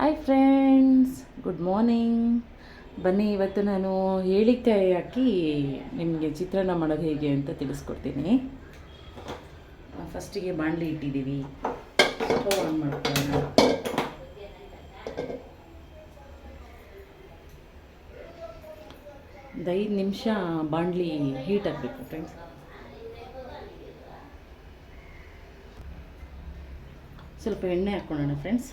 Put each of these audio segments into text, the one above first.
Hi friends, good morning. ಬನ್ನಿ, ಇವತ್ತು ನಾನು ಏಳಿಕಾಯಿ ಹಾಕಿ ನಿಮಗೆ ಚಿತ್ರಾನ್ನ ಮಾಡೋದು ಹೇಗೆ ಅಂತ ತಿಳಿಸ್ಕೊಡ್ತೀನಿ. ಫಸ್ಟಿಗೆ ಬಾಣಲಿ ಇಟ್ಟಿದ್ದೀವಿ. ಸ್ಟವ್ ಆನ್ ಮಾಡ್ಕೊಳ್ಳೋಣ. ಒಂದು 5 ನಿಮಿಷ ಬಾಣಲಿ ಹೀಟ್ ಆಗಬೇಕು ಫ್ರೆಂಡ್ಸ್. ಸ್ವಲ್ಪ ಎಣ್ಣೆ ಹಾಕ್ಕೊಳ್ಳೋಣ ಫ್ರೆಂಡ್ಸ್.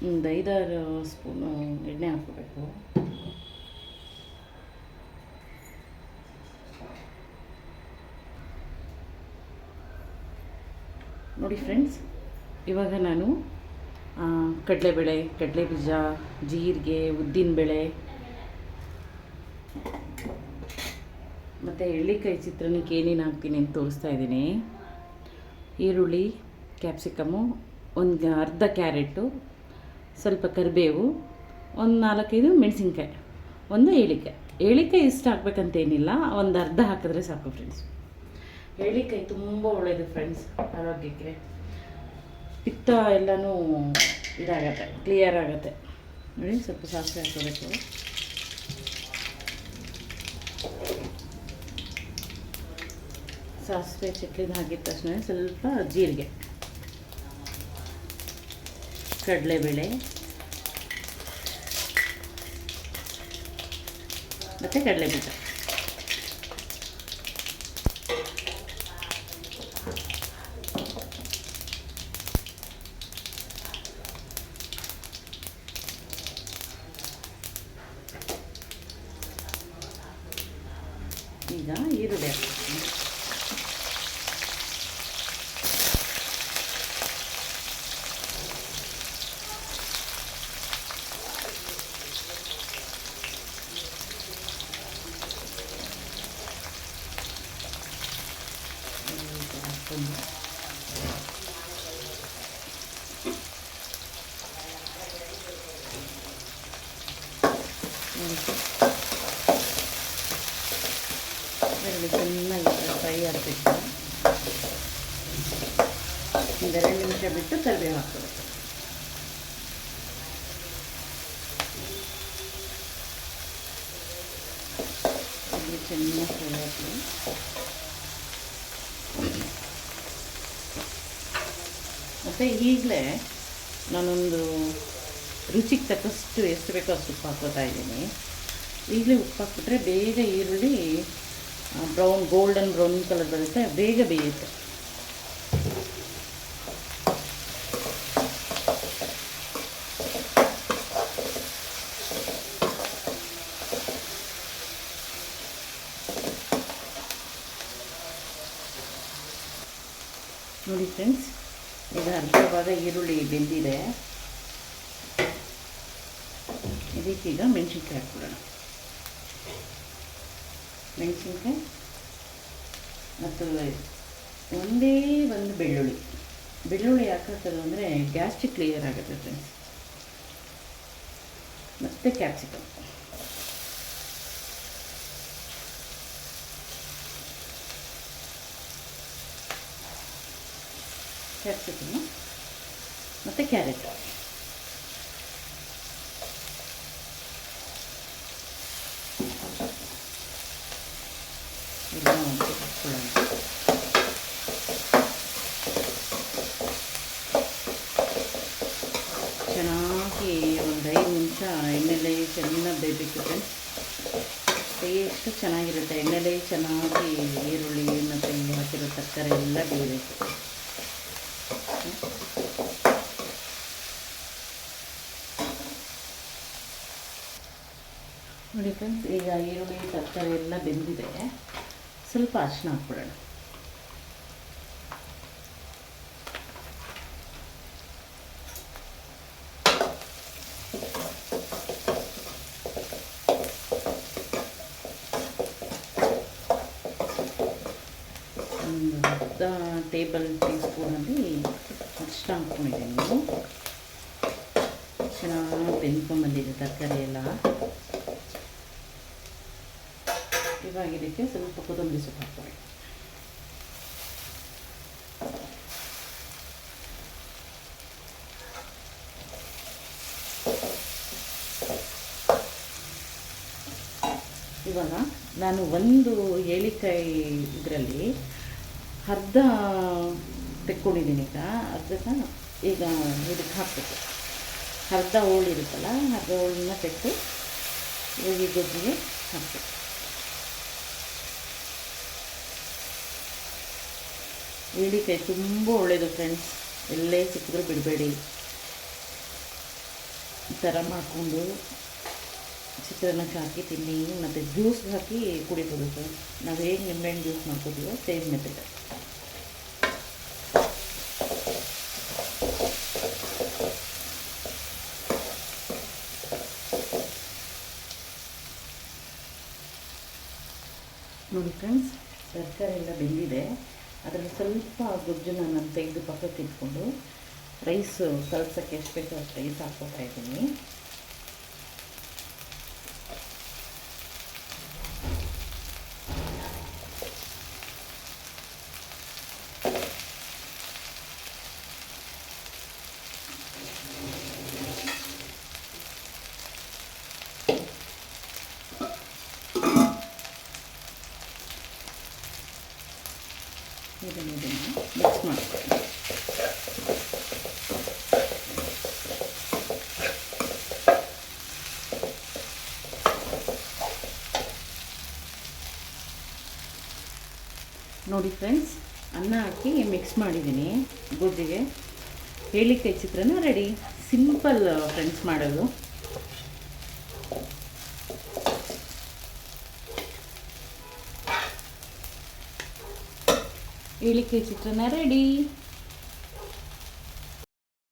ಒಂದು 5-6 ಸ್ಪೂನು ಎಣ್ಣೆ ಹಾಕ್ಕೋಬೇಕು. ನೋಡಿ ಫ್ರೆಂಡ್ಸ್, ಇವಾಗ ನಾನು ಕಡಲೆಬೇಳೆ, ಕಡಲೆ ಬೀಜ, ಜೀರಿಗೆ, ಉದ್ದಿನಬೇಳೆ ಮತ್ತು ಎಳ್ಳಿಕಾಯಿ ಚಿತ್ರಾನ್ನಕ್ಕೆ ಏನೇನು ಹಾಕ್ತೀನಿ ಅಂತ ತೋರಿಸ್ತಾ ಇದ್ದೀನಿ. ಈರುಳ್ಳಿ, ಕ್ಯಾಪ್ಸಿಕಮ್ಮು, ಒಂದು ಅರ್ಧ ಕ್ಯಾರೆಟು, ಸ್ವಲ್ಪ ಕರಿಬೇವು, ಒಂದು 4-5 ಮೆಣಸಿನ್ಕಾಯಿ, ಒಂದು ಏಳಿಕಾಯಿ ಇಷ್ಟ ಹಾಕ್ಬೇಕಂತೇನಿಲ್ಲ, ಒಂದು ಅರ್ಧ ಹಾಕಿದ್ರೆ ಸಾಕು ಫ್ರೆಂಡ್ಸ್. ಏಳಿಕಾಯಿ ತುಂಬ ಒಳ್ಳೆಯದು ಫ್ರೆಂಡ್ಸ್ ಆರೋಗ್ಯಕ್ಕೆ. ಪಿತ್ತ ಎಲ್ಲನೂ ಇದಾಗತ್ತೆ, ಕ್ಲಿಯರ್ ಆಗುತ್ತೆ. ನೋಡಿ, ಸ್ವಲ್ಪ ಸಾಸಿವೆ ಹಾಕೋಬೇಕು. ಸಾಸಿವೆ ಚಟ್ಲಿನ ಹಾಕಿದ ತಕ್ಷಣ ಸ್ವಲ್ಪ ಜೀರಿಗೆ, ಕಡಲೆಬೇಳೆ ಮತ್ತು ಕಡಲೆಬೀಜ. ಈಗ ಈರುಳ್ಳಿ ಹಾಕ್ತೀನಿ. ಚೆನ್ನಾಗಿ ಫ್ರೈ ಆಗಬೇಕು. ಒಂದು 2 ನಿಮಿಷ ಬಿಟ್ಟು ಕರಿಬೇವು ಹಾಕ್ಕೋಬೇಕು. ಚೆನ್ನಾಗಿ ಫ್ರೈ ಹಾಕಿ ಮತ್ತು ಈಗಲೇ ನಾನೊಂದು ರುಚಿಗೆ ತಕ್ಕಷ್ಟು ಎಷ್ಟು ಬೇಕೋ ಅಷ್ಟು ಉಪ್ಪು ಹಾಕ್ಕೋತಾ ಇದ್ದೀನಿ. ಈಗಲೇ ಉಪ್ಪು ಹಾಕ್ಬಿಟ್ರೆ ಬೇಗ ಈರುಳ್ಳಿ ಗೋಲ್ಡನ್ ಬ್ರೌನ್ ಕಲರ್ ಬರುತ್ತೆ, ಬೇಗ ಬೇಯುತ್ತೆ. ನೋಡಿ ಫ್ರೆಂಡ್ಸ್, ಈಗ ಅರ್ಧ ಭಾಗ ಈರುಳ್ಳಿ ಬೆಂದಿದೆ. ಇದಕ್ಕೀಗ ಮೆಣಸಿನ್ಕಾಯಿ ಹಾಕ್ಬಿಡೋಣ. ಮೆಣಸಿನ್ಕಾಯಿ ಮತ್ತು ಒಂದೇ ಒಂದು ಬೆಳ್ಳುಳ್ಳಿ ಹಾಕೋದು ಅಂದರೆ ಗ್ಯಾಸ್ಟ್ರಿಕ್ ಕ್ಲಿಯರ್ ಆಗುತ್ತೆ ಫ್ರೆಂಡ್ಸ್. ಮತ್ತು ಕ್ಯಾಪ್ಸಿಕಮ್. ಮತ್ತು ಕ್ಯಾರೆಟ್. ಎಲ್ಲ ಹಾಕ್ಕೊಳ್ಳೋಣ. ಚೆನ್ನಾಗಿ ಒಂದು 5 ನಿಮಿಷ ಎಣ್ಣೆಲೆ ಚೆನ್ನಾಗಿ ಬೇಯಬೇಕು ಫ್ರೆಂಡ್ಸ್. ಟೇಸ್ಟ್ ಚೆನ್ನಾಗಿರುತ್ತೆ. ಎಣ್ಣೆಲೆ ಚೆನ್ನಾಗಿ ಈರುಳ್ಳಿ ಮತ್ತು ಹಾಕಿರೋ ತರಕಾರಿ ಎಲ್ಲ ಬೇಯಬೇಕು. ನೋಡಿ ಫ್ರೆಂಡ್ಸ್, ಈಗ ಈರುಳ್ಳಿ ತರಕಾರಿ ಎಲ್ಲ ಬೆಂದಿದೆ. ಸ್ವಲ್ಪ ಅರಿಶಿನ ಹಾಕ್ಬಿಡೋಣ. ಒಂದು ಅರ್ಧ ಟೇಬಲ್ ಟೀ ಸ್ಪೂನಲ್ಲಿ ಅರಿಶಿನ ಹಾಕ್ಕೊಂಡಿದ್ದೀನಿ. ಚೆನ್ನಾಗಿ ಬೆಂದ್ಕೊಂಡ್ಬಂದಿದೆ ತರಕಾರಿ ಎಲ್ಲ. ಇವಾಗ ಇದಕ್ಕೆ ಸ್ವಲ್ಪ ಕೊತ್ತಂಬರಿ ಸೊಪ್ಪು ಹಾಕ್ಕೊಳ್ಳಿ. ಇವಾಗ ನಾನು ಒಂದು ಏಳಿಕಾಯಿ ಇದರಲ್ಲಿ ಅರ್ಧ ತೆಕ್ಕೊಂಡಿದ್ದೀನಿ. ಅರ್ಧಕ್ಕೆ ಈಗ ಇದಕ್ಕೆ ಹಾಕಬೇಕು. ಅರ್ಧ ಹೋಳಿರುತ್ತಲ್ಲ, ಅರ್ಧ ಹೋಳನ್ನ ತೆಗೆದು ಇವಾಗ ಈ ಗೊಜ್ಜಿಗೆ ಹಾಕಬೇಕು. ಏಳಿಕಾಯಿ ತುಂಬ ಒಳ್ಳೆಯದು ಫ್ರೆಂಡ್ಸ್, ಎಲ್ಲೇ ಸಿಕ್ಕಿದ್ರೂ ಬಿಡಬೇಡಿ. ಈ ಥರ ಮಾಡಿಕೊಂಡು ಚಿತ್ರಾನ್ನಕ್ಕೆ ಹಾಕಿ ತಿನ್ನಿ, ಮತ್ತು ಜ್ಯೂಸ್ಗೆ ಹಾಕಿ ಕುಡಿಬೋದು ಫ್ರೆಂಡ್ಸ್. ನಾವು ಹೇಗೆ ನಿಂಬೆಹಣ್ಣು ಜ್ಯೂಸ್ ಮಾಡ್ಕೋತೀವೋ ಸೇಮ್ ಮೆಥಡ್. ನೋಡಿ ಫ್ರೆಂಡ್ಸ್, ತರಕಾರಿ ಎಲ್ಲ ಬೆಂದಿದೆ. ಅದರಲ್ಲಿ ಸ್ವಲ್ಪ ಗೊಜ್ಜನ್ನು ನಾನು ತೆಗೆದು ಪಕ್ಕಕ್ಕೆ ಇಟ್ಕೊಂಡು ರೈಸು ಕಲಸೋಕ್ಕೆ ಎಷ್ಟು ಬೇಕೋ ಅಷ್ಟು ರೈಸ್ ಹಾಕ್ಕೊತಾ ಇದ್ದೀನಿ. ಇದನ್ನು ಮಿಕ್ಸ್ ಮಾಡ್ತೀನಿ. ನೋಡಿ ಫ್ರೆಂಡ್ಸ್, ಅನ್ನ ಹಾಕಿ ಮಿಕ್ಸ್ ಮಾಡಿದ್ದೀನಿ ಗೊಜ್ಜಿಗೆ. ಏಳಿಕಾಯಿ ಚಿತ್ರಾನ್ನ ರೆಡಿ. ಸಿಂಪಲ್ ಫ್ರೆಂಡ್ಸ್ ಮಾಡೋದು. ಏಳಿಕಾಯಿ ಚಿತ್ರಾನ್ನ ರೆಡಿ.